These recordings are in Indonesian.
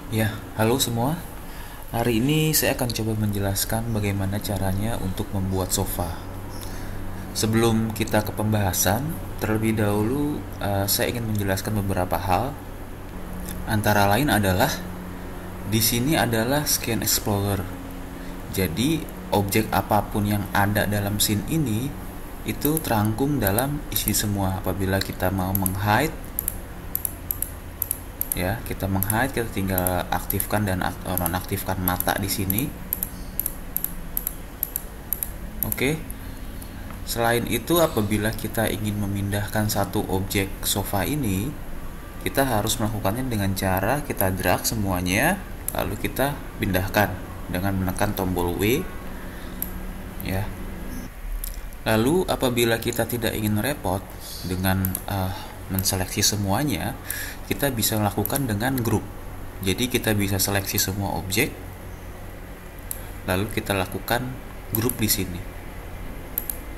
Ya, halo semua. Hari ini saya akan coba menjelaskan bagaimana caranya untuk membuat sofa. Sebelum kita ke pembahasan, terlebih dahulu saya ingin menjelaskan beberapa hal. Antara lain adalah di sini adalah Scan Explorer. Jadi, objek apapun yang ada dalam scene ini itu terangkum dalam isi semua. Apabila kita mau menghide, ya kita menghide, kita tinggal aktifkan dan nonaktifkan mata di sini. Oke. Selain itu, apabila kita ingin memindahkan satu objek sofa ini, kita harus melakukannya dengan cara kita drag semuanya, lalu kita pindahkan dengan menekan tombol W, ya. Lalu apabila kita tidak ingin repot dengan menseleksi semuanya, kita bisa melakukan dengan grup. Jadi kita bisa seleksi semua objek, lalu kita lakukan grup di sini.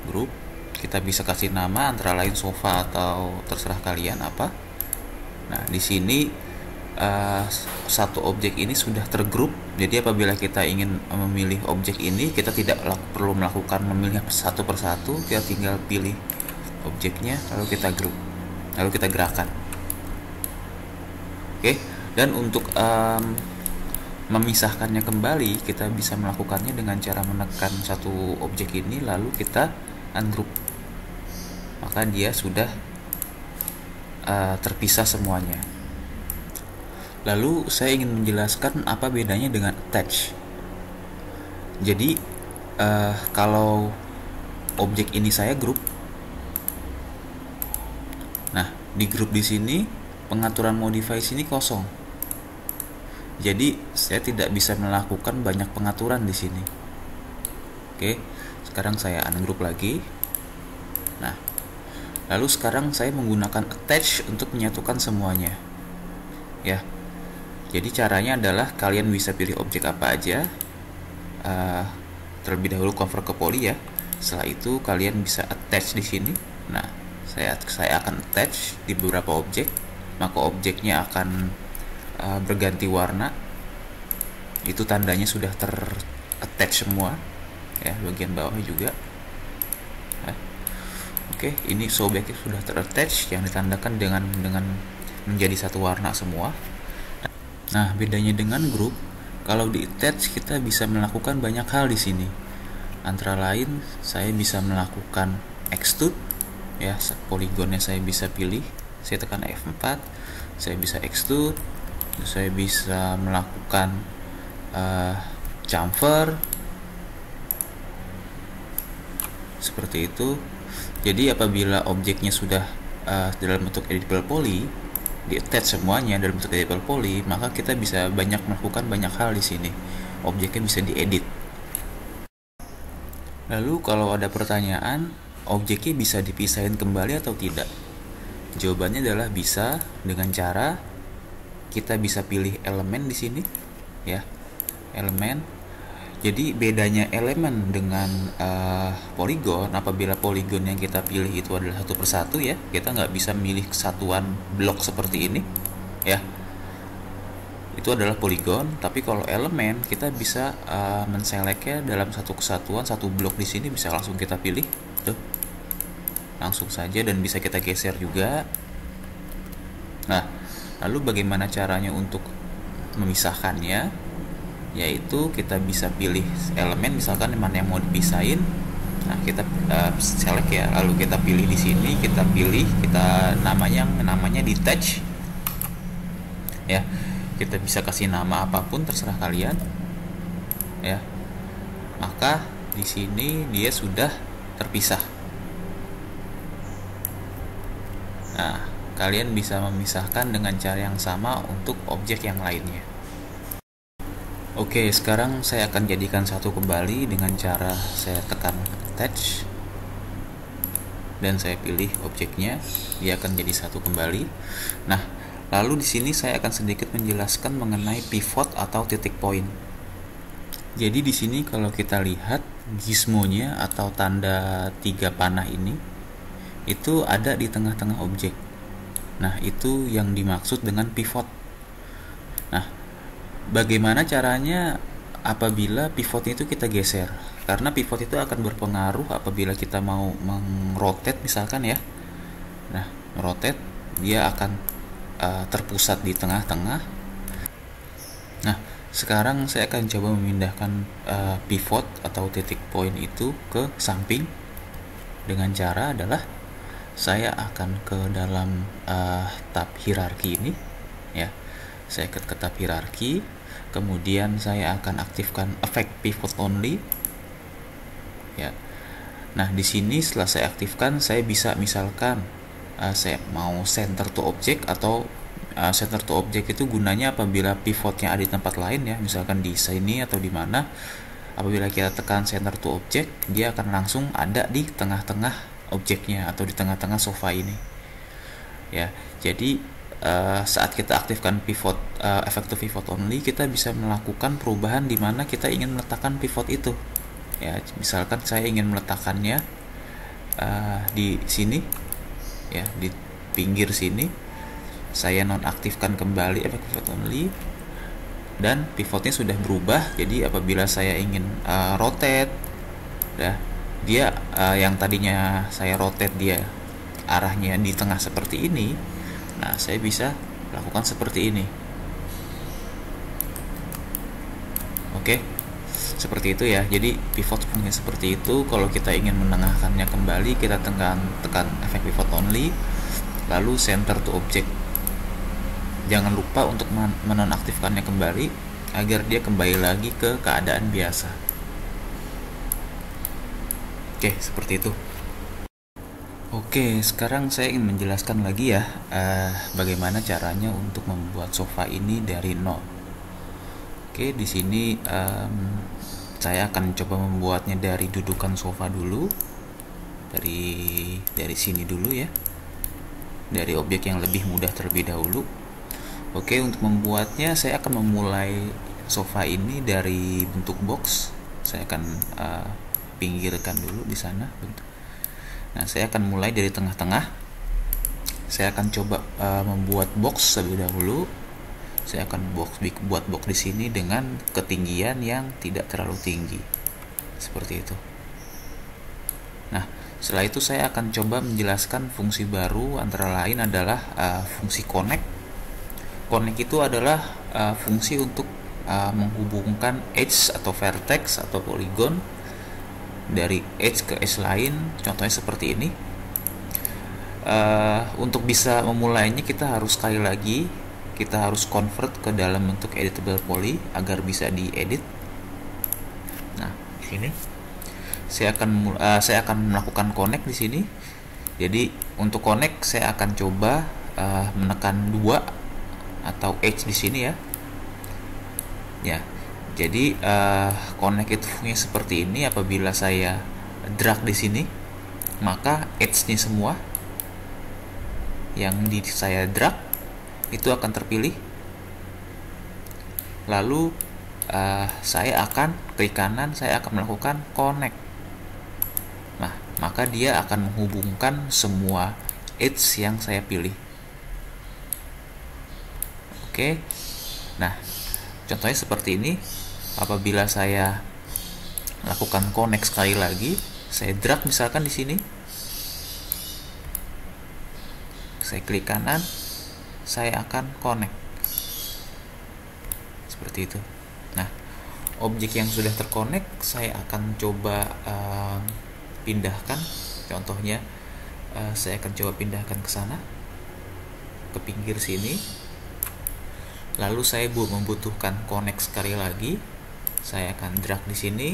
Grup, kita bisa kasih nama antara lain sofa atau terserah kalian apa. Nah, di sini satu objek ini sudah tergrup. Jadi apabila kita ingin memilih objek ini, kita tidak perlu melakukan memilih satu persatu, kita tinggal pilih objeknya lalu kita grup, lalu kita gerakan. Oke. Dan untuk memisahkannya kembali, kita bisa melakukannya dengan cara menekan satu objek ini lalu kita ungroup, maka dia sudah terpisah semuanya. Lalu saya ingin menjelaskan apa bedanya dengan attach. Jadi kalau objek ini saya grup, nah di grup di sini pengaturan modify sini kosong. Jadi saya tidak bisa melakukan banyak pengaturan di sini. Oke, sekarang saya ungroup lagi. Nah, lalu sekarang saya menggunakan attach untuk menyatukan semuanya. Ya. Jadi caranya adalah kalian bisa pilih objek apa aja. Terlebih dahulu convert ke poly ya. Setelah itu kalian bisa attach di sini. Nah, saya akan attach di beberapa objek, maka objeknya akan berganti warna. Itu tandanya sudah ter-attach semua. Ya, bagian bawah juga. Oke, ini sobeknya sudah ter-attach yang ditandakan dengan menjadi satu warna semua. Nah, bedanya dengan grup, kalau di attach kita bisa melakukan banyak hal di sini. Antara lain, saya bisa melakukan extrude, ya, poligonnya saya bisa pilih. Saya tekan F4, saya bisa extrude, saya bisa melakukan chamfer, seperti itu. Jadi apabila objeknya sudah dalam bentuk editable poly, di attach semuanya dalam bentuk editable poly, maka kita bisa melakukan banyak hal di sini. Objeknya bisa diedit. Lalu kalau ada pertanyaan, objeknya bisa dipisahin kembali atau tidak? Jawabannya adalah bisa, dengan cara kita bisa pilih elemen di sini, ya, elemen. Jadi bedanya elemen dengan poligon, apabila poligon yang kita pilih itu adalah satu persatu, ya, kita nggak bisa milih kesatuan blok seperti ini, ya, itu adalah poligon. Tapi kalau elemen kita bisa menseleknya dalam satu kesatuan, satu blok di sini bisa langsung kita pilih, tuh, langsung saja, dan bisa kita geser juga. Nah, lalu bagaimana caranya untuk memisahkannya? Yaitu kita bisa pilih elemen, misalkan mana yang mau dipisahin. Nah, kita select ya, lalu kita pilih di sini, kita namanya detach, ya. Kita bisa kasih nama apapun terserah kalian, ya. Maka di sini dia sudah terpisah. Nah, kalian bisa memisahkan dengan cara yang sama untuk objek yang lainnya. Oke, sekarang saya akan jadikan satu kembali dengan cara saya tekan attach dan saya pilih objeknya, dia akan jadi satu kembali. Nah, lalu di sini saya akan sedikit menjelaskan mengenai pivot atau titik point. Jadi di sini kalau kita lihat gizmonya atau tanda 3 panah ini itu ada di tengah-tengah objek. Nah, itu yang dimaksud dengan pivot. Nah, Bagaimana caranya apabila pivotnya itu kita geser? Karena pivot itu akan berpengaruh apabila kita mau mengrotate misalkan ya. Nah, rotate dia akan terpusat di tengah-tengah. Nah, sekarang saya akan coba memindahkan pivot atau titik point itu ke samping dengan cara adalah saya akan ke dalam tab hierarki ini ya. Saya ke tab hierarki, kemudian saya akan aktifkan effect pivot only ya. Nah, di sini setelah saya aktifkan, saya bisa misalkan saya mau center to object atau center to object itu gunanya apabila pivotnya ada di tempat lain ya, misalkan di sini atau di mana. Apabila kita tekan center to object, dia akan langsung ada di tengah-tengah objeknya atau di tengah-tengah sofa ini ya. Jadi saat kita aktifkan pivot effect to pivot only, kita bisa melakukan perubahan di mana kita ingin meletakkan pivot itu ya. Misalkan saya ingin meletakkannya di sini ya, di pinggir sini. Saya nonaktifkan kembali effect pivot only dan pivotnya sudah berubah. Jadi apabila saya ingin rotate ya, dia yang tadinya saya rotate dia arahnya di tengah seperti ini. Nah, saya bisa lakukan seperti ini. Oke, seperti itu ya. Jadi pivot fungsinya seperti itu. Kalau kita ingin menengahkannya kembali, kita tekan efek pivot only, lalu center to object. Jangan lupa untuk menonaktifkannya kembali agar dia kembali lagi ke keadaan biasa. Oke, seperti itu. Oke, sekarang saya ingin menjelaskan lagi ya bagaimana caranya untuk membuat sofa ini dari nol. Oke, di sini saya akan coba membuatnya dari dudukan sofa dulu, dari sini dulu ya, dari objek yang lebih mudah terlebih dahulu. Oke, untuk membuatnya saya akan memulai sofa ini dari bentuk box. Saya akan pinggirkan dulu di sana bentuk. Nah, saya akan mulai dari tengah-tengah. Saya akan coba membuat box terlebih dahulu. Saya akan buat box di sini dengan ketinggian yang tidak terlalu tinggi. Seperti itu. Nah, setelah itu saya akan coba menjelaskan fungsi baru, antara lain adalah fungsi connect. Connect itu adalah fungsi untuk menghubungkan edge atau vertex atau polygon dari edge ke edge lain. Contohnya seperti ini. Untuk bisa memulainya kita harus sekali lagi kita harus convert ke dalam bentuk editable poly agar bisa diedit. Nah, di sini saya akan melakukan connect di sini. Jadi untuk connect saya akan coba menekan 2 atau edge di sini ya. Ya. Jadi connect itu fungsinya seperti ini. Apabila saya drag di sini, maka edge-nya semua yang saya drag itu akan terpilih. Lalu saya akan klik kanan, saya akan melakukan connect. Nah, maka dia akan menghubungkan semua edge yang saya pilih. Oke. Nah, contohnya seperti ini. Apabila saya lakukan connect sekali lagi, saya drag misalkan di sini. Saya klik kanan, saya akan connect. Seperti itu. Nah, objek yang sudah terkonek saya akan coba pindahkan. Contohnya saya akan coba pindahkan ke sana, ke pinggir sini. Lalu saya membutuhkan connect sekali lagi. Saya akan drag di sini,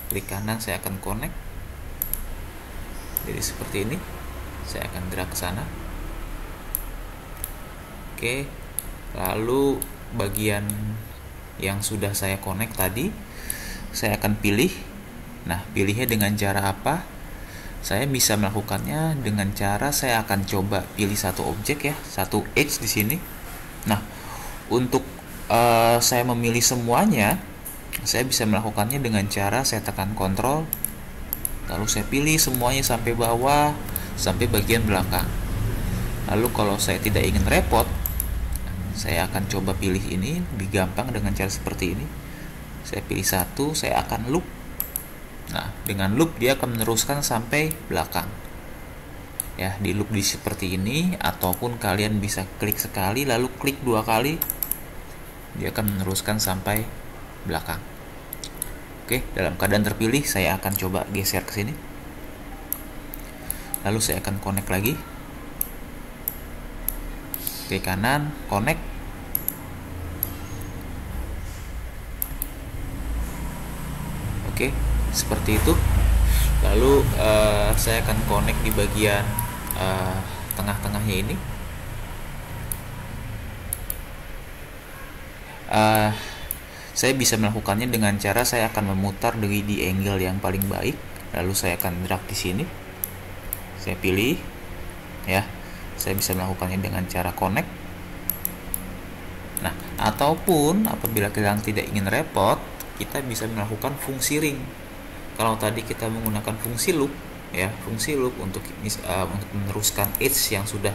klik kanan, saya akan connect. Jadi seperti ini. Saya akan drag ke sana. Oke. Lalu bagian yang sudah saya connect tadi, saya akan pilih. Nah, pilihnya dengan cara apa? Saya bisa melakukannya dengan cara saya akan coba pilih satu objek ya, satu edge di sini. Nah, untuk saya memilih semuanya, saya bisa melakukannya dengan cara saya tekan Ctrl, lalu saya pilih semuanya sampai bawah, sampai bagian belakang. Lalu kalau saya tidak ingin repot, Saya akan coba pilih ini, lebih gampang dengan cara seperti ini. Saya pilih satu, saya akan loop. Nah, dengan loop dia akan meneruskan sampai belakang. Ya, di loop di seperti ini, ataupun kalian bisa klik sekali lalu klik 2 kali, dia akan meneruskan sampai belakang. Oke, dalam keadaan terpilih saya akan coba geser ke sini. Lalu saya akan connect lagi. Klik kanan, connect. Oke, seperti itu. Lalu saya akan connect di bagian tengah-tengahnya ini. Saya bisa melakukannya dengan cara saya akan memutar di angle yang paling baik. Lalu saya akan drag di sini. Saya pilih, ya. Saya bisa melakukannya dengan cara connect. Nah, ataupun apabila kalian tidak ingin repot, kita bisa melakukan fungsi ring. Kalau tadi kita menggunakan fungsi loop, ya, fungsi loop untuk meneruskan edge yang sudah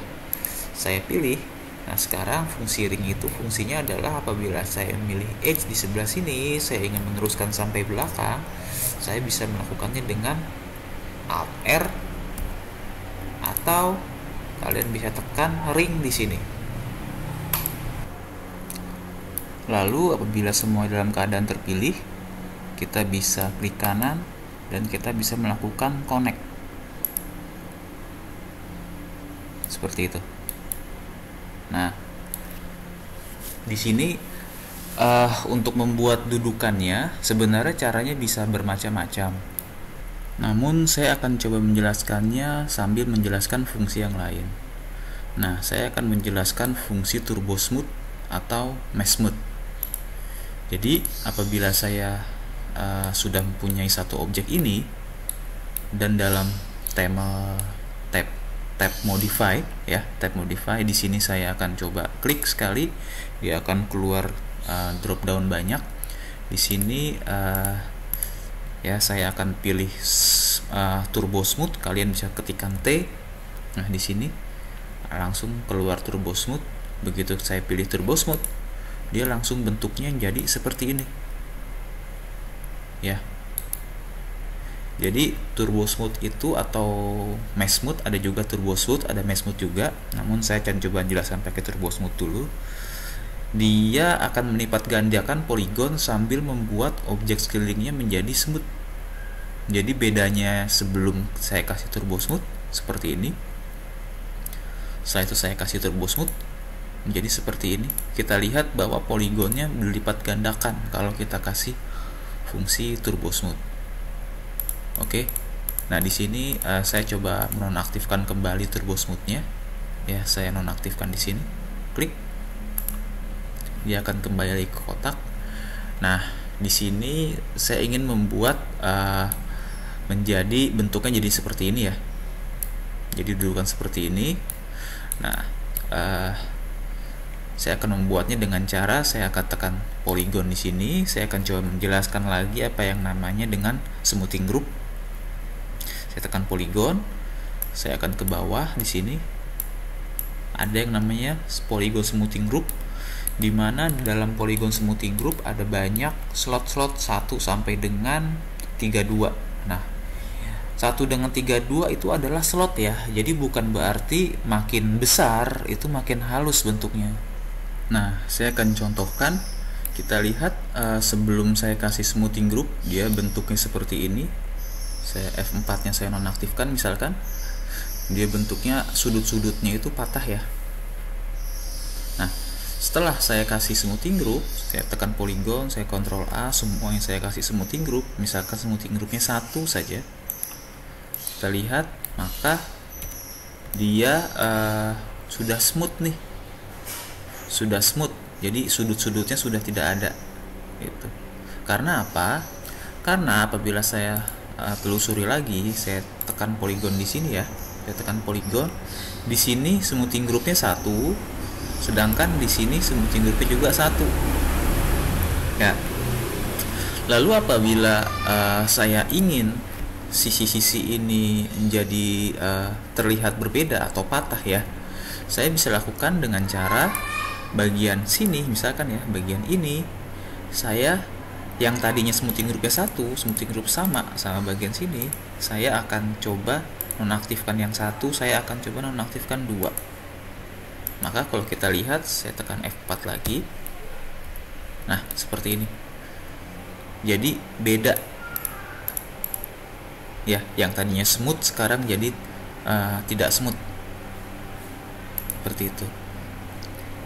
saya pilih. Nah, sekarang fungsi ring itu fungsinya adalah apabila saya memilih edge di sebelah sini, saya ingin meneruskan sampai belakang, saya bisa melakukannya dengan Alt R, atau kalian bisa tekan ring di sini. Lalu apabila semua dalam keadaan terpilih, kita bisa klik kanan dan kita bisa melakukan connect. Seperti itu. Nah, di sini untuk membuat dudukannya sebenarnya caranya bisa bermacam-macam. Namun saya akan coba menjelaskannya sambil menjelaskan fungsi yang lain. Nah, saya akan menjelaskan fungsi turbo smooth atau mesh smooth. Jadi apabila saya sudah mempunyai satu objek ini dan dalam tema tab modify, ya, tab modify, di sini saya akan coba klik sekali, dia akan keluar drop down banyak. Di sini ya, saya akan pilih turbo smooth, kalian bisa ketikkan T. Nah, di sini langsung keluar turbo smooth. Begitu saya pilih turbo smooth, dia langsung bentuknya jadi seperti ini, ya. Jadi turbo smooth itu atau mesh smooth, ada juga turbo smooth, ada mesh smooth juga. Namun saya akan coba jelaskan pakai turbo smooth dulu. Dia akan melipat gandakan poligon sambil membuat objek sekelilingnya menjadi smooth. Jadi bedanya sebelum saya kasih turbo smooth seperti ini, setelah itu saya kasih turbo smooth menjadi seperti ini. Kita lihat bahwa poligonnya berlipat gandakan kalau kita kasih fungsi turbo smooth. Oke. Nah, di sini saya coba menonaktifkan kembali turbo smoothnya. Ya, saya nonaktifkan di sini. Klik. Dia akan kembali ke kotak. Nah, di sini saya ingin membuat menjadi bentuknya jadi seperti ini, ya. Jadi dudukan seperti ini. Nah, saya akan membuatnya dengan cara saya akan tekan polygon di sini. Saya akan coba menjelaskan lagi apa yang namanya dengan smoothing group. Saya tekan polygon, saya akan ke bawah. Di sini ada yang namanya polygon smoothing group, di mana dalam polygon smoothing group ada banyak slot-slot 1 sampai dengan 32. Nah, 1 dengan 32 itu adalah slot, ya. Jadi bukan berarti makin besar itu makin halus bentuknya. Nah, saya akan contohkan. Kita lihat sebelum saya kasih smoothing group, dia bentuknya seperti ini. Saya F4 nya saya nonaktifkan, misalkan dia bentuknya sudut-sudutnya itu patah, ya. Nah, setelah saya kasih smoothing group, saya tekan polygon, saya Ctrl A, semua yang saya kasih smoothing group, misalkan smoothing groupnya 1 saja, kita lihat maka dia sudah smooth nih, sudah smooth. Jadi sudut-sudutnya sudah tidak ada, gitu. Karena apa? Karena apabila saya telusuri lagi, saya tekan polygon di sini, ya. Saya tekan polygon di sini, smoothing groupnya 1, sedangkan di sini smoothing groupnya juga 1, ya. Lalu apabila saya ingin sisi-sisi ini menjadi terlihat berbeda atau patah, ya, saya bisa lakukan dengan cara bagian sini misalkan ya, bagian ini saya yang tadinya smoothing groupnya 1, smoothing group sama bagian sini, saya akan coba nonaktifkan yang 1, saya akan coba nonaktifkan 2. Maka kalau kita lihat, saya tekan F4 lagi. Nah, seperti ini. Jadi beda. Ya, yang tadinya smooth sekarang jadi tidak smooth. Seperti itu.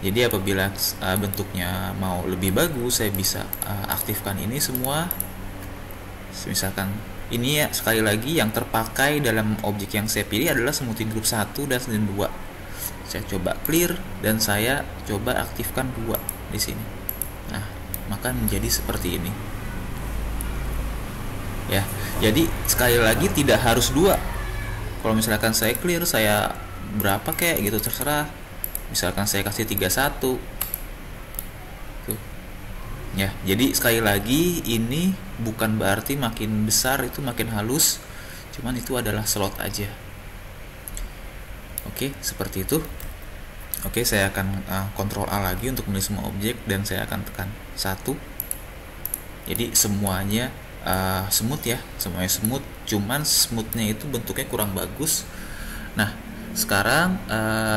Jadi apabila bentuknya mau lebih bagus, saya bisa aktifkan ini semua. Misalkan ini ya, sekali lagi yang terpakai dalam objek yang saya pilih adalah smoothing group 1 dan 2. Saya coba clear dan saya coba aktifkan 2 di sini. Nah, maka menjadi seperti ini. Ya, jadi sekali lagi tidak harus 2. Kalau misalkan saya clear, saya berapa kayak gitu terserah. Misalkan saya kasih 31. Tuh. Ya, jadi sekali lagi ini bukan berarti makin besar itu makin halus, cuman itu adalah slot aja. Oke, seperti itu. Oke, saya akan Ctrl A lagi untuk memilih semua objek dan saya akan tekan 1. Jadi semuanya smooth ya, semuanya smooth, cuman smoothnya itu bentuknya kurang bagus. Nah, sekarang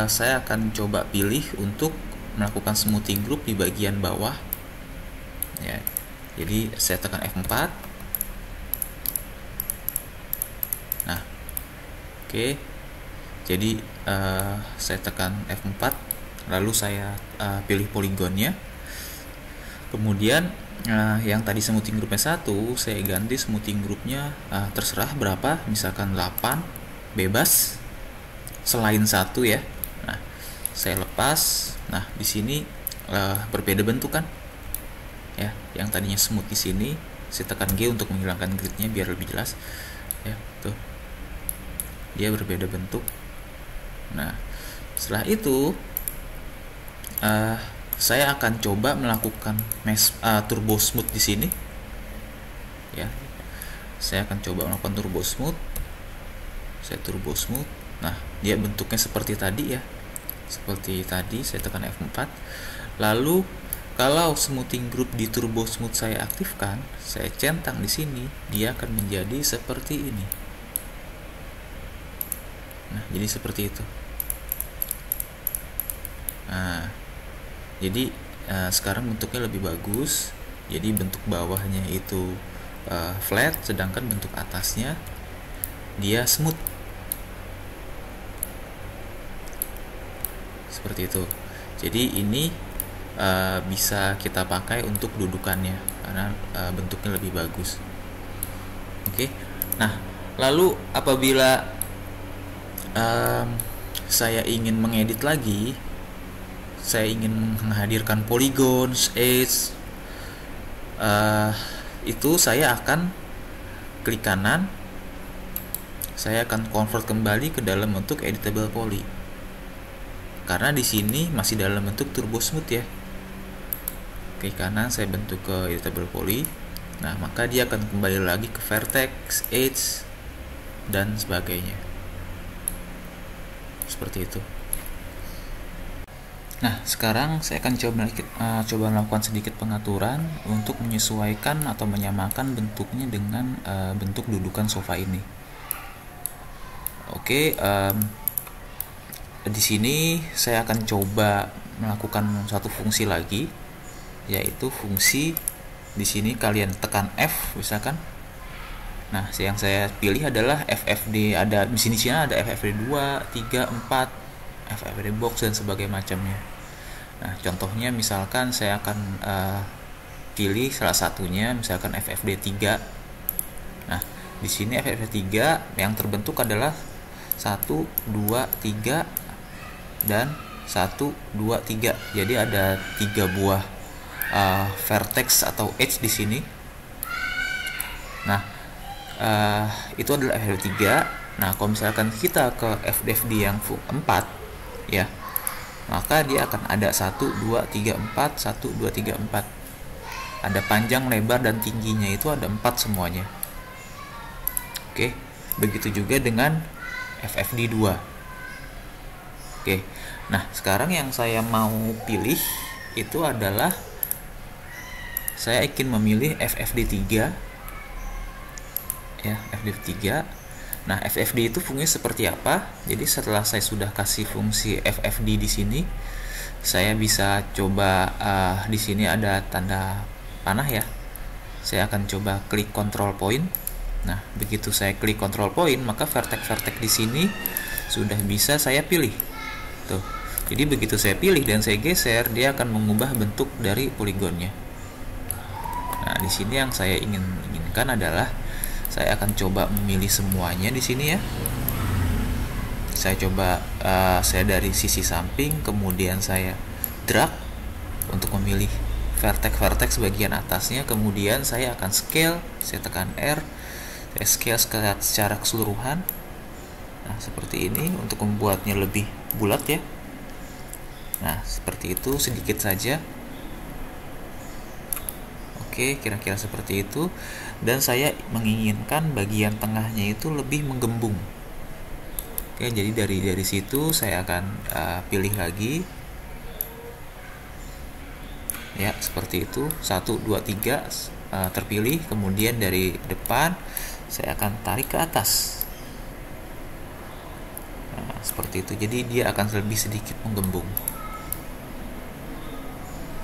saya akan coba pilih untuk melakukan smoothing group di bagian bawah ya. Jadi saya tekan F4. Nah, oke. Jadi saya tekan F4, lalu saya pilih poligonnya. Kemudian yang tadi smoothing groupnya 1, saya ganti smoothing groupnya terserah berapa, misalkan 8, bebas. Selain 1 ya. Nah, saya lepas. Nah, di sini berbeda bentuk kan? Ya, yang tadinya smooth di sini, saya tekan G untuk menghilangkan gridnya biar lebih jelas. Ya, tuh. Dia berbeda bentuk. Nah, setelah itu saya akan coba melakukan turbo smooth di sini. Ya. Saya akan coba melakukan turbo smooth. Saya turbo smooth. Nah, dia bentuknya seperti tadi ya. Seperti tadi, saya tekan F4. Lalu kalau smoothing group di turbo smooth saya aktifkan, saya centang di sini, dia akan menjadi seperti ini. Nah, jadi seperti itu. Nah, jadi sekarang bentuknya lebih bagus. Jadi bentuk bawahnya itu flat, sedangkan bentuk atasnya dia smooth. Seperti itu. Jadi ini bisa kita pakai untuk dudukannya karena bentuknya lebih bagus. Oke. Nah, lalu apabila saya ingin mengedit lagi, saya ingin menghadirkan polygon, edge, itu saya akan klik kanan, saya akan convert kembali ke dalam bentuk editable poly. Karena di sini masih dalam bentuk turbo smooth ya. Klik kanan, saya bentuk ke editable poly. Nah, maka dia akan kembali lagi ke vertex, edge, dan sebagainya. Seperti itu. Nah, sekarang saya akan coba melakukan sedikit pengaturan untuk menyesuaikan atau menyamakan bentuknya dengan bentuk dudukan sofa ini. Oke, di sini saya akan coba melakukan satu fungsi lagi, yaitu fungsi di sini kalian tekan F misalkan. Nah, yang saya pilih adalah FFD. Ada di sini ada FFD 2, 3, 4, FFD box dan sebagainya macamnya. Nah, contohnya misalkan saya akan pilih salah satunya, misalkan FFD 3. Nah, di sini FFD 3 yang terbentuk adalah 1, 2, 3 dan 1, 2, 3. Jadi ada 3 buah vertex atau edge di sini. Nah, itu adalah FFD 3. Nah, kalau misalkan kita ke FFD yang 4 ya, maka dia akan ada 1, 2, 3, 4, 1, 2, 3, 4. Ada panjang, lebar, dan tingginya itu ada 4 semuanya. Oke, begitu juga dengan FFD 2. Oke, Nah, sekarang yang saya mau pilih itu adalah saya ingin memilih FFD3 ya, FFD3. Nah, FFD itu fungsinya seperti apa? Jadi setelah saya sudah kasih fungsi FFD di sini, saya bisa coba di sini ada tanda panah ya. Saya akan coba klik control point. Nah, begitu saya klik control point, maka vertex-vertex di sini sudah bisa saya pilih. Tuh. Jadi begitu saya pilih dan saya geser, dia akan mengubah bentuk dari poligonnya. Nah, di sini yang saya inginkan adalah saya akan coba memilih semuanya di sini ya. Saya coba saya dari sisi samping, kemudian saya drag untuk memilih vertex bagian atasnya, kemudian saya akan scale, saya tekan R, saya scale secara keseluruhan. Nah, seperti ini untuk membuatnya lebih bulat ya. Nah, seperti itu, sedikit saja. Oke, kira-kira seperti itu. Dan saya menginginkan bagian tengahnya itu lebih menggembung. Oke, jadi dari situ saya akan pilih lagi. Ya, seperti itu. 1, 2, 3 terpilih. Kemudian dari depan saya akan tarik ke atas. Nah, seperti itu. Jadi dia akan lebih sedikit menggembung.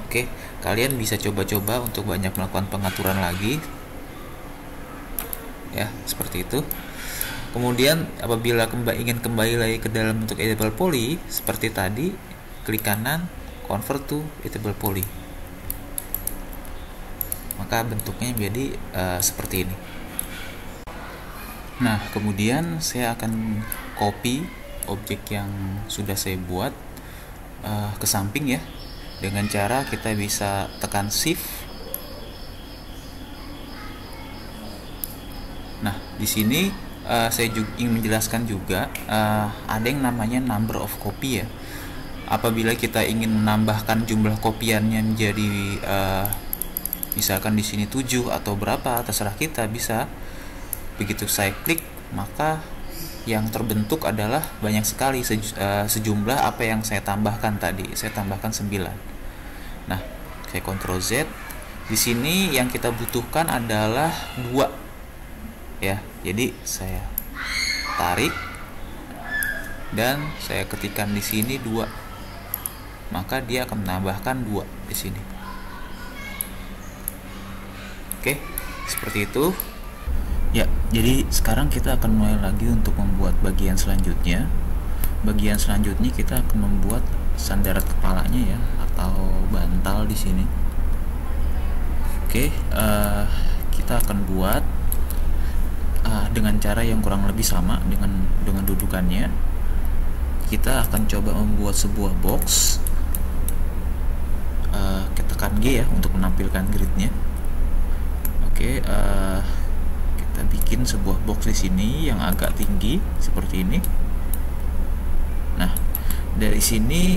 Oke, kalian bisa coba-coba untuk banyak melakukan pengaturan lagi. Ya, seperti itu. Kemudian apabila ingin kembali lagi ke dalam bentuk editable poly seperti tadi, klik kanan, convert to editable poly. Maka bentuknya menjadi seperti ini. Nah, kemudian saya akan copy objek yang sudah saya buat ke samping ya. Dengan cara kita bisa tekan shift. Nah, di sini saya juga ingin menjelaskan juga ada yang namanya number of copy ya. Apabila kita ingin menambahkan jumlah kopiannya menjadi misalkan di sini 7 atau berapa, terserah kita, bisa. Begitu saya klik, maka yang terbentuk adalah banyak sekali sejumlah apa yang saya tambahkan tadi. Saya tambahkan 9. Nah, saya Ctrl Z. Di sini yang kita butuhkan adalah 2. Ya, jadi saya tarik dan saya ketikkan di sini 2. Maka dia akan menambahkan 2 di sini. Oke, seperti itu. Ya, jadi sekarang kita akan mulai lagi untuk membuat bagian selanjutnya. Bagian selanjutnya kita akan membuat sandaran kepalanya ya, atau bantal di sini. Oke, kita akan buat dengan cara yang kurang lebih sama dengan dudukannya. Kita akan coba membuat sebuah box. Kita tekan G ya untuk menampilkan gridnya. Oke, kita bikin sebuah box di sini yang agak tinggi seperti ini. Nah, dari sini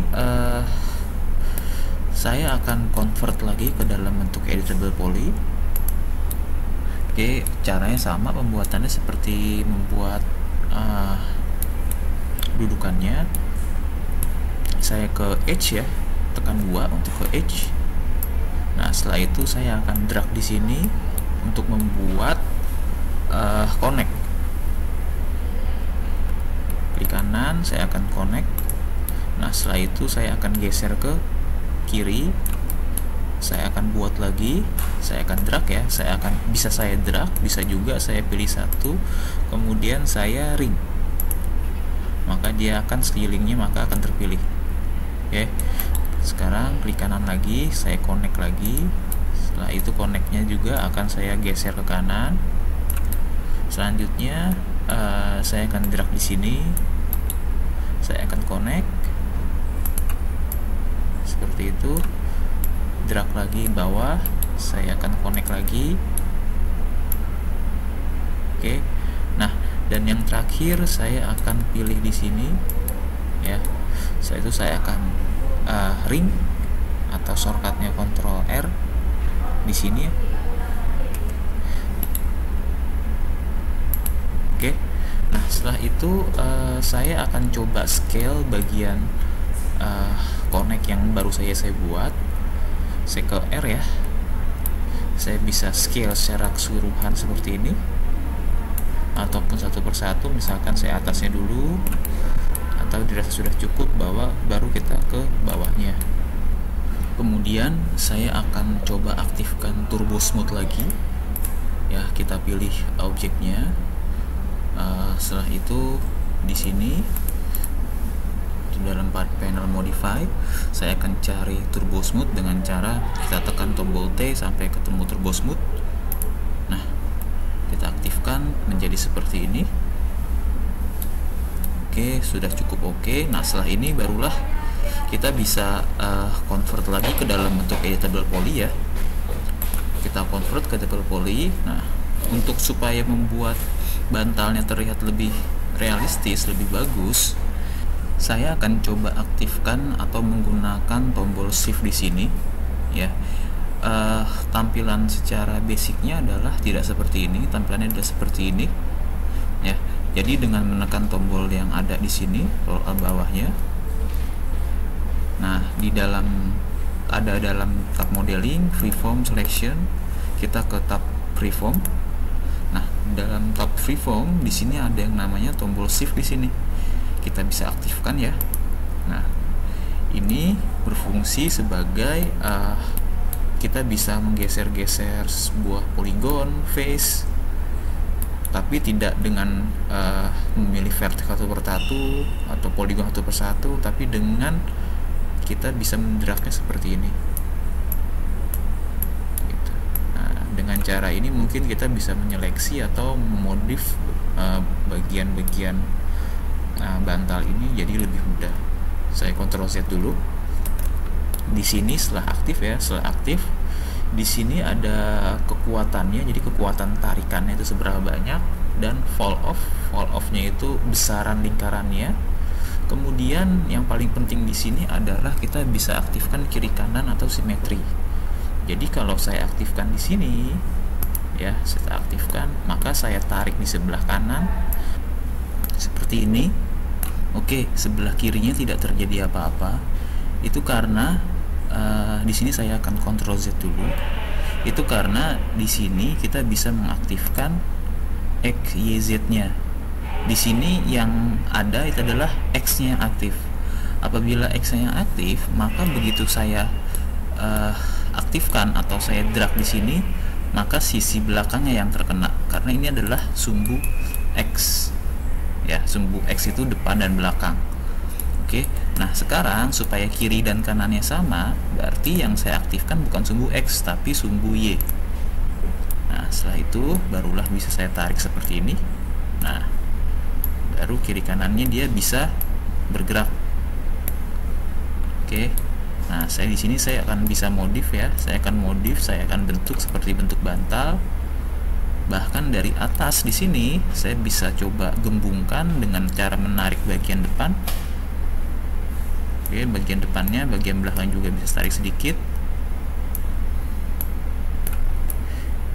saya akan convert lagi ke dalam bentuk editable poly. Oke, caranya sama, pembuatannya seperti membuat dudukannya. Saya ke edge ya, tekan 2 untuk ke edge. Nah, setelah itu saya akan drag di sini untuk membuat connect. Klik kanan, saya akan connect. Nah, setelah itu saya akan geser ke kiri. Saya akan buat lagi, saya akan drag ya. Bisa saya drag, bisa juga saya pilih satu, kemudian saya ring. Maka dia akan sekelilingnya maka akan terpilih. Oke. Sekarang klik kanan lagi, saya connect lagi. Setelah itu connectnya juga akan saya geser ke kanan. Selanjutnya saya akan drag di sini. Saya akan connect seperti itu. Drag lagi bawah, saya akan connect lagi. Oke. Nah, dan yang terakhir saya akan pilih di sini ya. Setelah itu saya akan ring atau shortcutnya Ctrl R di sini ya. Oke. Nah, setelah itu saya akan coba scale bagian connect yang baru saya buat. Saya ke R ya, saya bisa scale secara keseluruhan seperti ini, ataupun satu persatu, misalkan saya atasnya dulu, atau dirasa sudah cukup baru kita ke bawahnya. Kemudian saya akan coba aktifkan turbo smooth lagi ya, kita pilih objeknya. Setelah itu di sini di dalam panel modify saya akan cari turbo smooth dengan cara kita tekan tombol T sampai ketemu turbo smooth. Nah, kita aktifkan menjadi seperti ini. Oke, sudah cukup oke. Nah, setelah ini barulah kita bisa convert lagi ke dalam bentuk editable poly ya. Kita convert ke editable poly. Nah, untuk supaya membuat bantalnya terlihat lebih realistis, lebih bagus, saya akan coba aktifkan atau menggunakan tombol shift di sini ya. Tampilan secara basicnya adalah tidak seperti ini, tampilannya adalah seperti ini ya. Jadi dengan menekan tombol yang ada di sini, roll up bawahnya, nah di dalam tab modeling, freeform selection, kita ke tab freeform. Nah, dalam tab freeform di sini ada yang namanya tombol shift di sini. Kita bisa aktifkan ya. Nah, ini berfungsi sebagai kita bisa menggeser-geser sebuah poligon face, tapi tidak dengan memilih vertikal satu persatu atau poligon satu persatu, tapi dengan kita bisa mendragnya seperti ini gitu. Nah, dengan cara ini mungkin kita bisa menyeleksi atau memodif bagian-bagian bantal ini jadi lebih mudah. Saya Ctrl Z dulu. Di sini setelah aktif ya, di sini ada kekuatannya, jadi kekuatan tarikannya itu seberapa banyak, dan fall off-nya itu besaran lingkarannya. Kemudian yang paling penting di sini adalah kita bisa aktifkan kiri kanan atau simetri. Jadi kalau saya aktifkan di sini ya, saya aktifkan, maka saya tarik di sebelah kanan seperti ini. Oke, sebelah kirinya tidak terjadi apa-apa. Itu karena di sini saya akan Ctrl Z dulu. Itu karena di sini kita bisa mengaktifkan X, Y, Z-nya. Di sini yang ada itu adalah X-nya yang aktif. Apabila X-nya yang aktif, maka begitu saya aktifkan atau saya drag di sini, maka sisi belakangnya yang terkena. Karena ini adalah sumbu X. Ya, sumbu X itu depan dan belakang. Oke. Nah, sekarang supaya kiri dan kanannya sama, berarti yang saya aktifkan bukan sumbu X tapi sumbu Y. Nah, setelah itu barulah bisa saya tarik seperti ini. Nah, baru kiri kanannya dia bisa bergerak. Oke. Nah, saya di sini saya akan bisa modif ya. Saya akan bentuk seperti bentuk bantal. Bahkan dari atas di sini saya bisa coba gembungkan dengan cara menarik bagian depan. Oke, bagian depannya, bagian belakang juga bisa tarik sedikit.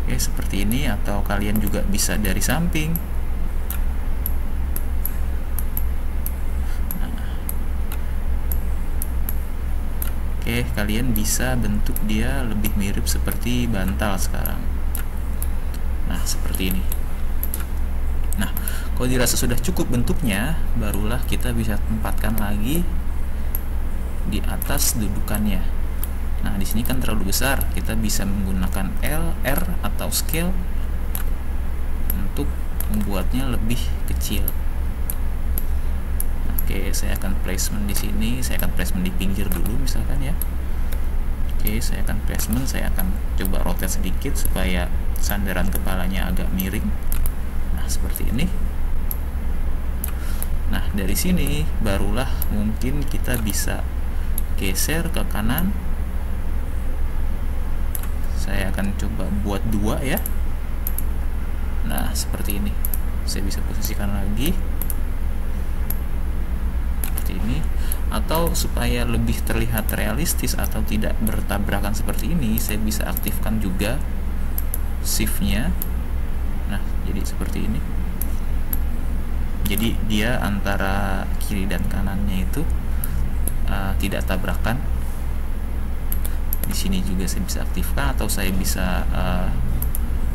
Oke, seperti ini, atau kalian juga bisa dari samping. Nah. Oke, kalian bisa bentuk dia lebih mirip seperti bantal sekarang. Nah, seperti ini. Nah, kalau dirasa sudah cukup bentuknya, barulah kita bisa tempatkan lagi di atas dudukannya. Nah, di sini kan terlalu besar, kita bisa menggunakan L, R atau scale untuk membuatnya lebih kecil. Oke, saya akan placement di sini, saya akan placement di pinggir dulu misalkan ya. Oke, saya akan placement, saya akan coba rotate sedikit supaya sandaran kepalanya agak miring. Nah, seperti ini. Nah, dari sini barulah mungkin kita bisa geser ke kanan. Saya akan coba buat dua ya. Nah, seperti ini. Saya bisa posisikan lagi seperti ini. Atau supaya lebih terlihat realistis atau tidak bertabrakan seperti ini, saya bisa aktifkan juga shift-nya. Nah, jadi seperti ini. Jadi dia antara kiri dan kanannya itu tidak tabrakan. Di sini juga saya bisa aktifkan, atau saya bisa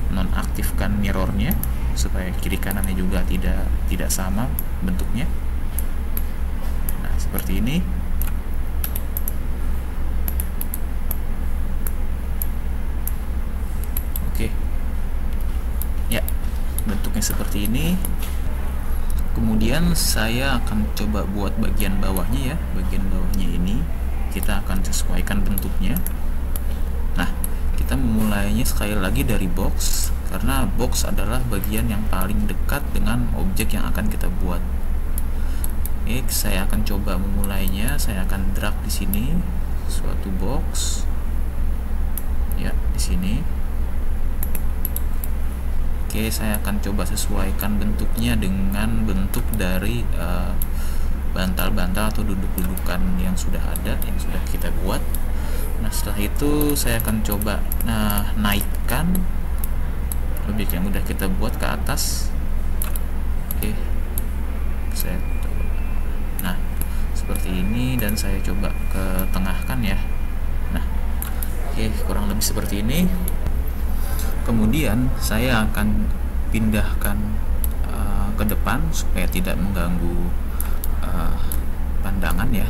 nonaktifkan mirrornya supaya kiri kanannya juga tidak sama bentuknya. Nah, seperti ini. Oke. Ya, bentuknya seperti ini. Kemudian saya akan coba buat bagian bawahnya ya. Bagian bawahnya ini kita akan sesuaikan bentuknya. Nah, kita memulainya sekali lagi dari box, karena box adalah bagian yang paling dekat dengan objek yang akan kita buat. Oke, saya akan coba memulainya. Saya akan drag di sini suatu box. Ya, di sini. Oke, saya akan coba sesuaikan bentuknya dengan bentuk dari bantal-bantal atau duduk-dudukan yang sudah ada, yang sudah kita buat. Nah, setelah itu saya akan coba naikkan objek yang udah kita buat ke atas. Oke, saya coba. Nah, seperti ini, dan saya coba ke tengahkan ya. Nah, oke, kurang lebih seperti ini. Kemudian saya akan pindahkan ke depan supaya tidak mengganggu pandangan ya.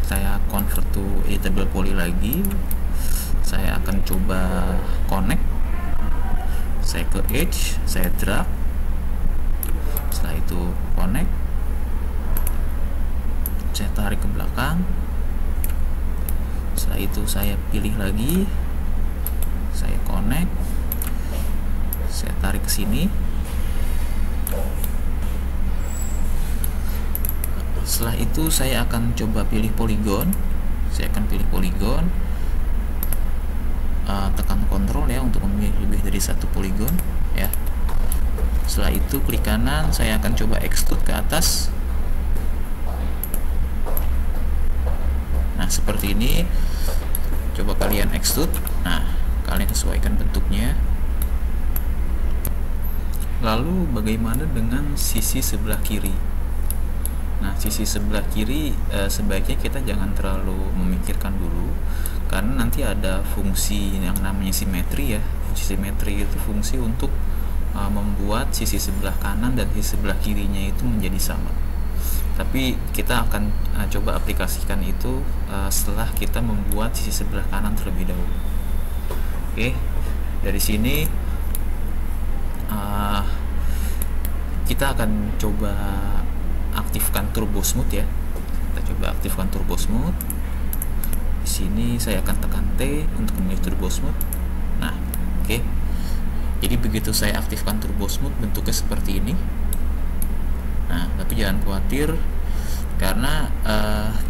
Saya convert to editable poly lagi. Saya akan coba connect. Saya ke edge, saya drag. Setelah itu connect. Saya tarik ke belakang. Setelah itu saya pilih lagi. Saya connect, saya tarik ke sini. Setelah itu saya akan coba pilih polygon. Saya akan pilih polygon, tekan Ctrl ya untuk memilih lebih dari satu polygon ya. Setelah itu klik kanan, saya akan coba extrude ke atas. Nah, seperti ini. Coba kalian extrude. Nah, kalian sesuaikan bentuknya. Lalu bagaimana dengan sisi sebelah kiri? Nah, sisi sebelah kiri sebaiknya kita jangan terlalu memikirkan dulu, karena nanti ada fungsi yang namanya simetri ya. Fungsi simetri itu fungsi untuk membuat sisi sebelah kanan dan sisi sebelah kirinya itu menjadi sama. Tapi kita akan coba aplikasikan itu setelah kita membuat sisi sebelah kanan terlebih dahulu. Oke, dari sini kita akan coba aktifkan turbo smooth ya. Kita coba aktifkan turbo smooth. Di sini saya akan tekan T untuk memilih turbo smooth. Nah, oke. Jadi begitu saya aktifkan turbo smooth, bentuknya seperti ini. Nah, tapi jangan khawatir, karena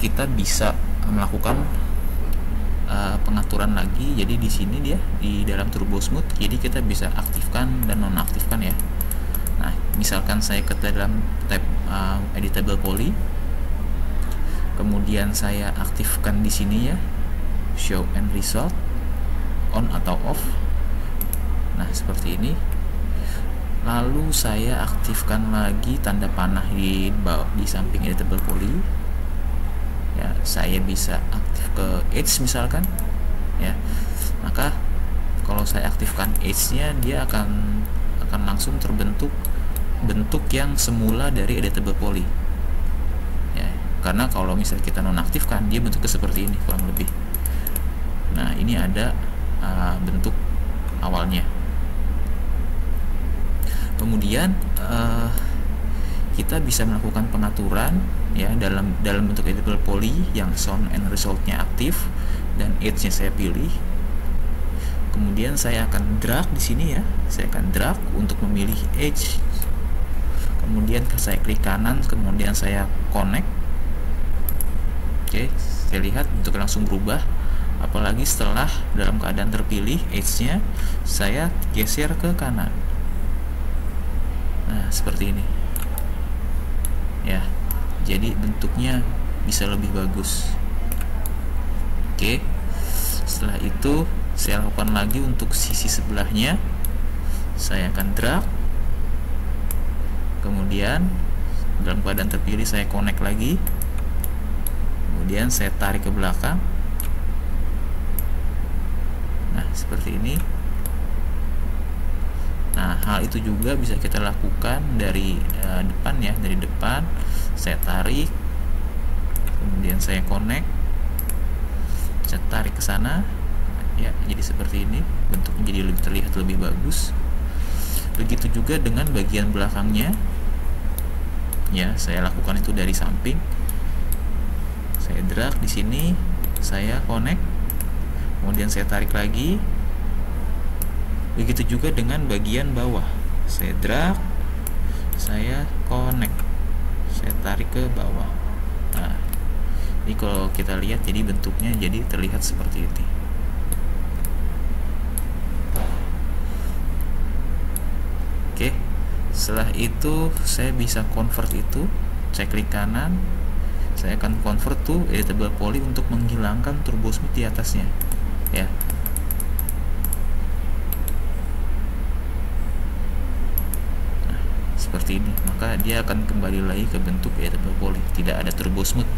kita bisa melakukan pengaturan lagi. Jadi di sini dia di dalam turbo smooth, jadi kita bisa aktifkan dan nonaktifkan ya. Nah, misalkan saya ke dalam tab editable poly, kemudian saya aktifkan di sini ya, show and result, on atau off. Nah, seperti ini. Lalu saya aktifkan lagi tanda panah di samping editable poly. Ya, saya bisa aktif ke edge misalkan ya. Maka kalau saya aktifkan edge-nya, dia akan langsung terbentuk bentuk yang semula dari editable poly ya. Karena kalau misalnya kita nonaktifkan, dia bentuknya seperti ini kurang lebih. Nah, ini ada bentuk awalnya. Kemudian kita bisa melakukan pengaturan ya dalam bentuk editable poly yang sound and resultnya aktif dan edge-nya saya pilih. Kemudian saya akan drag di sini ya. Saya akan drag untuk memilih edge. Kemudian saya klik kanan, kemudian saya connect. Oke, saya lihat bentuk langsung berubah. Apalagi setelah dalam keadaan terpilih edge-nya, saya geser ke kanan. Nah, seperti ini ya. Jadi bentuknya bisa lebih bagus. Oke, setelah itu saya lakukan lagi untuk sisi sebelahnya. Saya akan drag, kemudian dalam keadaan terpilih saya connect lagi. kemudian saya tarik ke belakang. Nah, seperti ini. Nah, hal itu juga bisa kita lakukan dari depan ya, dari depan saya tarik, kemudian saya connect, saya tarik ke sana ya, jadi seperti ini, bentuknya jadi lebih terlihat lebih bagus. Begitu juga dengan bagian belakangnya ya, saya lakukan itu dari samping, saya drag di sini, saya connect, kemudian saya tarik lagi. Begitu juga dengan bagian bawah, saya drag, saya connect, saya tarik ke bawah. Nah, ini kalau kita lihat jadi bentuknya jadi terlihat seperti ini. Oke, setelah itu saya bisa convert itu, saya klik kanan, saya akan convert to editable poly untuk menghilangkan turbo smooth di atasnya ya. Seperti ini, maka dia akan kembali lagi ke bentuk editable poly, tidak ada turbo smooth.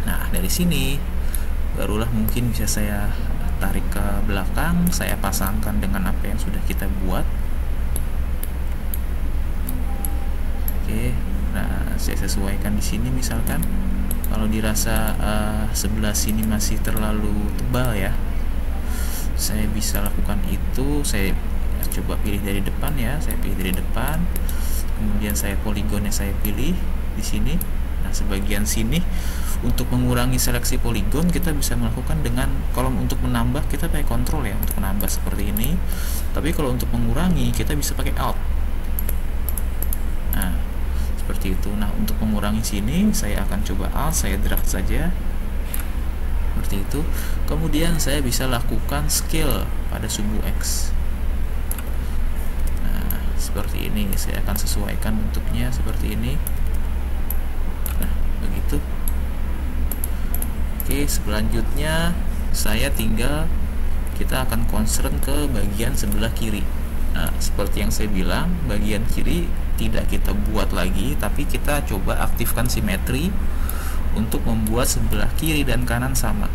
Nah, dari sini barulah mungkin bisa saya tarik ke belakang, saya pasangkan dengan apa yang sudah kita buat. Oke, nah saya sesuaikan di sini, misalkan kalau dirasa sebelah sini masih terlalu tebal ya, saya bisa lakukan itu. Saya coba pilih dari depan ya, saya pilih dari depan, kemudian saya poligonnya saya pilih di sini. Nah, sebagian sini untuk mengurangi seleksi poligon kita bisa melakukan dengan, kalau untuk menambah kita pakai kontrol ya, untuk menambah seperti ini. Tapi kalau untuk mengurangi kita bisa pakai alt. Nah, seperti itu. Nah, untuk mengurangi sini saya akan coba alt, saya drag saja seperti itu. Kemudian saya bisa lakukan scale pada sumbu X. Seperti ini, saya akan sesuaikan bentuknya seperti ini. Nah, begitu. Oke, selanjutnya saya tinggal, kita akan concern ke bagian sebelah kiri. Nah, seperti yang saya bilang, bagian kiri tidak kita buat lagi, tapi kita coba aktifkan simetri untuk membuat sebelah kiri dan kanan sama.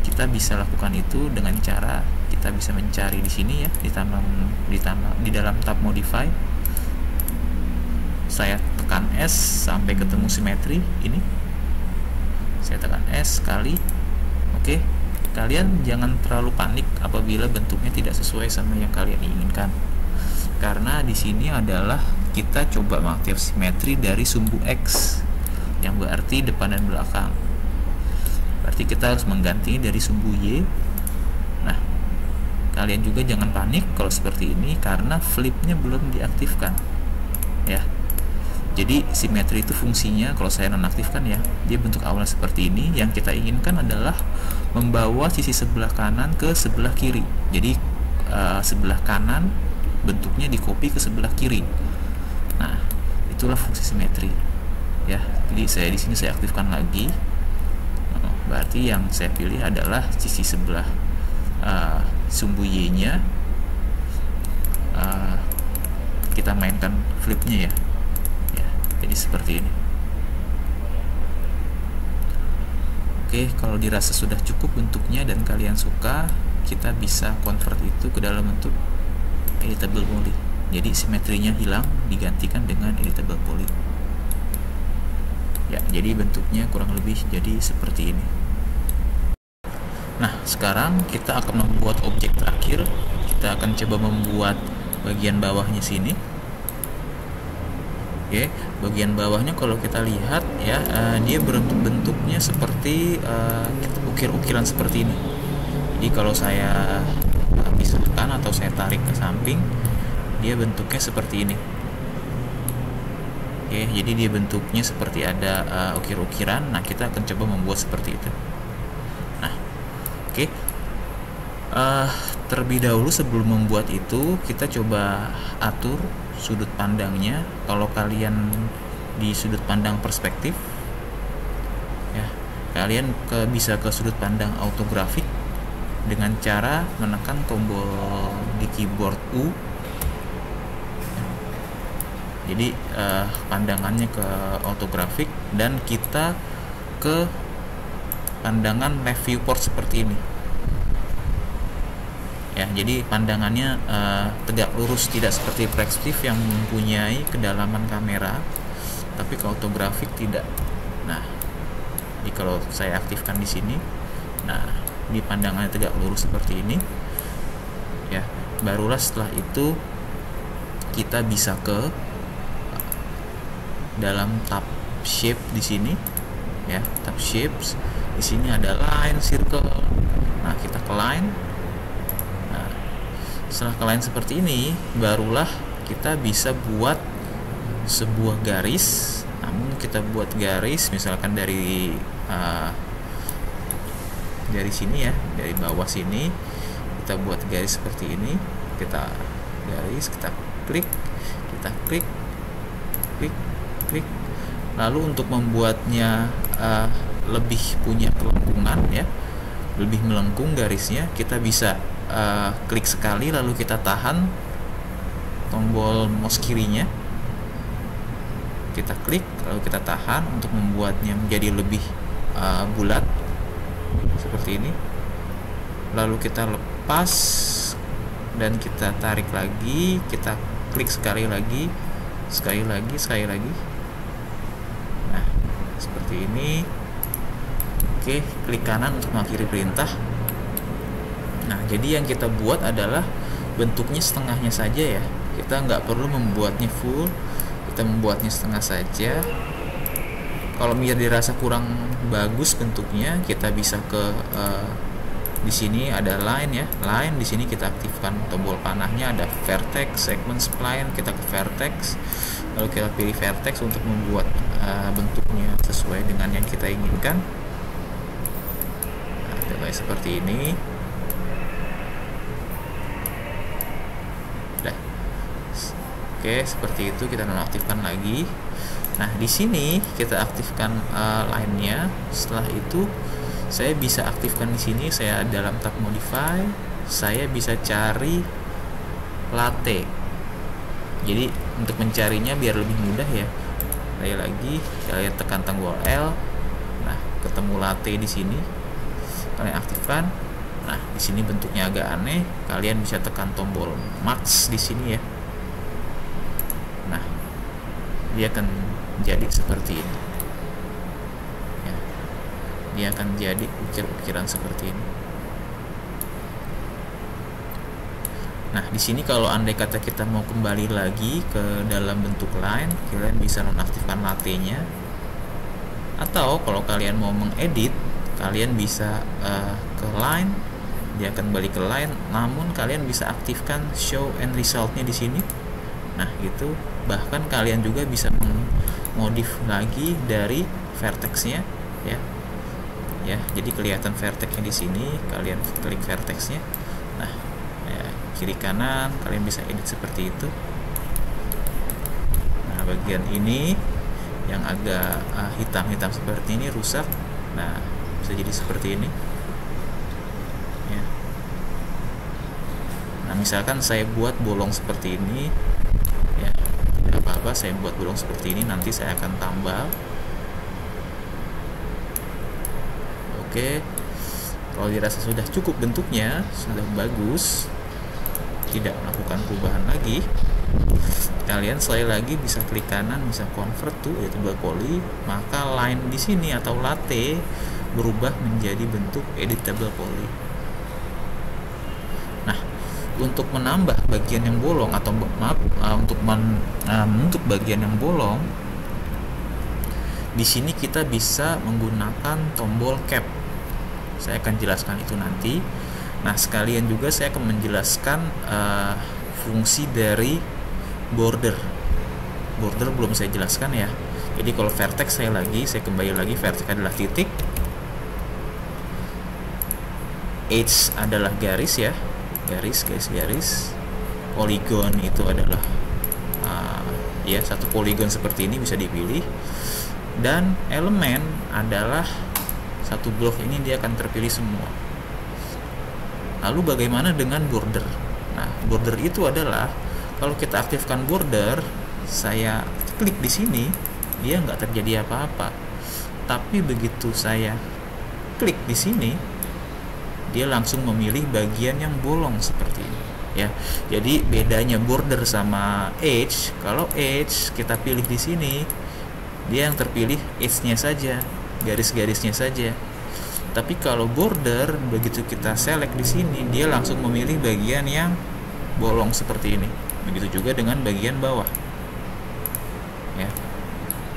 Kita bisa lakukan itu dengan cara kita bisa mencari di sini ya, di dalam tab modify, saya tekan S sampai ketemu simetri ini, saya tekan S sekali. Oke, kalian jangan terlalu panik apabila bentuknya tidak sesuai sama yang kalian inginkan, karena di sini adalah kita coba mengaktifkan simetri dari sumbu X, yang berarti depan dan belakang. Berarti kita harus menggantinya dari sumbu Y. Nah, kalian juga jangan panik kalau seperti ini, karena flipnya belum diaktifkan ya. Jadi simetri itu fungsinya, kalau saya nonaktifkan ya, dia bentuk awalnya seperti ini. Yang kita inginkan adalah membawa sisi sebelah kanan ke sebelah kiri. Jadi sebelah kanan bentuknya dikopi ke sebelah kiri. Nah, itulah fungsi simetri ya. Jadi saya di sini saya aktifkan lagi. Berarti yang saya pilih adalah sisi sebelah sumbu Y-nya, kita mainkan flipnya ya. Jadi seperti ini. Oke, kalau dirasa sudah cukup bentuknya dan kalian suka, kita bisa convert itu ke dalam bentuk editable poly. Jadi simetrinya hilang, digantikan dengan editable poly. Ya, jadi bentuknya kurang lebih jadi seperti ini. Nah, sekarang kita akan membuat objek terakhir. Kita akan coba membuat bagian bawahnya sini. Oke, bagian bawahnya kalau kita lihat ya, dia bentuknya seperti ukir-ukiran seperti ini. Jadi kalau saya pisahkan atau saya tarik ke samping, dia bentuknya seperti ini. Oke, jadi dia bentuknya seperti ada ukir-ukiran. Nah, kita akan coba membuat seperti itu. Nah, oke. Terlebih dahulu sebelum membuat itu, kita coba atur sudut pandangnya. Kalau kalian di sudut pandang perspektif ya, kalian bisa ke sudut pandang autografik dengan cara menekan tombol di keyboard U Jadi pandangannya ke ortografik dan kita ke pandangan left viewport seperti ini. Ya, jadi pandangannya tegak lurus, tidak seperti perspektif yang mempunyai kedalaman kamera, tapi ke ortografik tidak. Nah, jadi kalau saya aktifkan di sini, nah di pandangannya tegak lurus seperti ini, ya, barulah setelah itu kita bisa ke dalam tab shape di sini, ya, tab shapes. Di sini ada line, circle. Nah, kita ke line. Nah, setelah ke line seperti ini, barulah kita bisa buat sebuah garis. Namun kita buat garis misalkan dari sini, ya, dari bawah sini kita buat garis seperti ini. Kita garis, kita klik, klik. Lalu untuk membuatnya lebih punya kelengkungan, ya, lebih melengkung garisnya, kita bisa klik sekali lalu kita tahan tombol mouse kirinya, kita klik lalu kita tahan untuk membuatnya menjadi lebih bulat seperti ini. Lalu kita lepas dan kita tarik lagi, kita klik sekali lagi. Nah, seperti ini. Oke, klik kanan untuk mengakhiri perintah. Nah, jadi yang kita buat adalah bentuknya setengahnya saja, ya. Kita nggak perlu membuatnya full, kita membuatnya setengah saja. Kalau biar dirasa kurang bagus bentuknya, kita bisa ke di sini ada line, ya, line. Di sini kita aktifkan tombol panahnya, ada vertex, segment, spline. Kita ke vertex, lalu kita pilih vertex untuk membuat bentuknya sesuai dengan yang kita inginkan. Nah, seperti ini. Udah. Oke, seperti itu. Kita nonaktifkan lagi. Nah, di sini kita aktifkan line-nya. Setelah itu saya bisa aktifkan di sini. Saya dalam tab modify, saya bisa cari latte. Jadi untuk mencarinya biar lebih mudah, ya. Saya lagi, saya tekan tombol L. Nah, ketemu latte di sini. Kalian aktifkan. Nah, di sini bentuknya agak aneh. Kalian bisa tekan tombol max di sini, ya. Nah, dia akan jadi seperti ini. Ya. Dia akan jadi ukir-ukiran seperti ini. Nah, di sini kalau andai kata kita mau kembali lagi ke dalam bentuk line, kalian bisa nonaktifkan latte-nya. Atau kalau kalian mau mengedit, kalian bisa ke line, dia akan balik ke line. Namun kalian bisa aktifkan show and result-nya di sini. Nah, itu bahkan kalian juga bisa modif lagi dari vertex-nya, ya. Ya, jadi kelihatan vertex-nya di sini. Kalian klik vertex-nya. Nah, ya, kiri kanan kalian bisa edit seperti itu. Nah, bagian ini yang agak hitam-hitam seperti ini rusak. Nah, bisa jadi seperti ini, ya. Nah, misalkan saya buat bolong seperti ini, ya, tidak apa-apa. Saya buat bolong seperti ini, nanti saya akan tambah. Oke, kalau dirasa sudah cukup bentuknya, sudah bagus, tidak melakukan perubahan lagi, kalian sekali lagi bisa klik kanan, bisa convert to editable poly, maka line di sini atau latte berubah menjadi bentuk editable poly. Nah, untuk menambah bagian yang bolong atau untuk menutup bagian yang bolong, di sini kita bisa menggunakan tombol cap. Saya akan jelaskan itu nanti. Nah, sekalian juga saya akan menjelaskan fungsi dari border. Border belum saya jelaskan, ya. Jadi kalau vertex saya kembali lagi, vertex adalah titik, edge adalah garis, ya, garis. Polygon itu adalah ya, satu polygon seperti ini bisa dipilih, dan elemen adalah satu blok ini, dia akan terpilih semua. Lalu bagaimana dengan border? Nah, border itu adalah kalau kita aktifkan border, saya klik di sini, dia nggak terjadi apa-apa. Tapi begitu saya klik di sini, dia langsung memilih bagian yang bolong seperti ini ya. Jadi bedanya border sama edge, kalau edge kita pilih di sini, dia yang terpilih edge-nya saja, garis-garisnya saja. Tapi kalau border, begitu kita select di sini, dia langsung memilih bagian yang bolong seperti ini. Begitu juga dengan bagian bawah ya.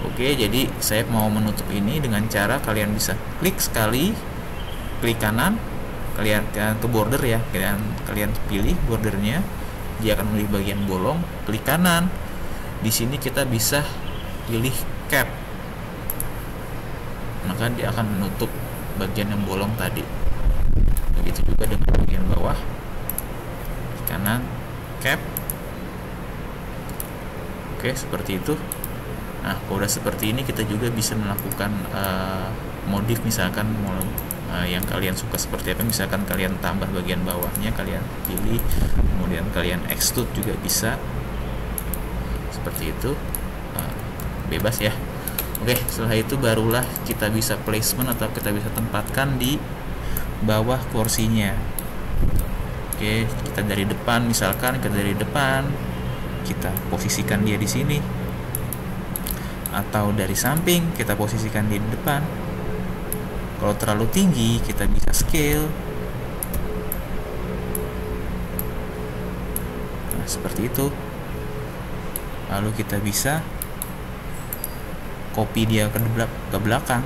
Oke, jadi saya mau menutup ini dengan cara kalian bisa klik sekali, klik kanan, kalian ke border ya, kalian pilih bordernya, dia akan memilih bagian bolong. Klik kanan, di sini kita bisa pilih cap, maka dia akan menutup bagian yang bolong tadi. Begitu juga dengan bagian bawah, kanan, cap. Oke, seperti itu. Nah, kalau udah seperti ini, kita juga bisa melakukan modif, misalkan yang kalian suka seperti apa. Misalkan kalian tambah bagian bawahnya, kalian pilih, kemudian kalian extrude juga bisa seperti itu. Bebas ya. Oke, setelah itu barulah kita bisa placement atau kita bisa tempatkan di bawah kursinya. Oke, kita dari depan, misalkan kita dari depan, kita posisikan dia di sini, atau dari samping kita posisikan dia di depan. Kalau terlalu tinggi, kita bisa scale. Nah, seperti itu. Lalu kita bisa copy dia ke belakang.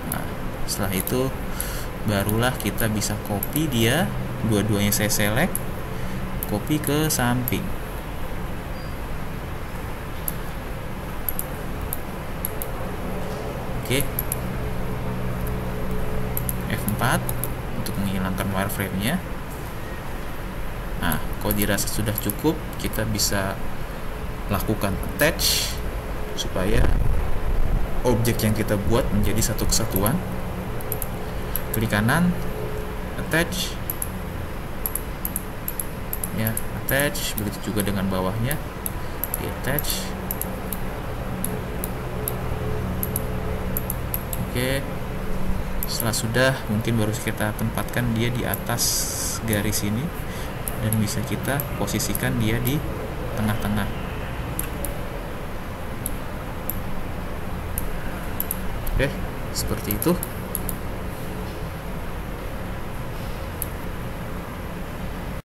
Nah, setelah itu barulah kita bisa copy dia, dua-duanya saya select, copy ke samping. Oke, F4 untuk menghilangkan wireframe-nya. Nah, kalau dirasa sudah cukup, kita bisa lakukan attach supaya objek yang kita buat menjadi satu kesatuan. Klik kanan, attach ya, attach. Begitu juga dengan bawahnya, di attach. Oke, setelah sudah, mungkin baru kita tempatkan dia di atas garis ini, dan bisa kita posisikan dia di tengah-tengah. Oke, seperti itu.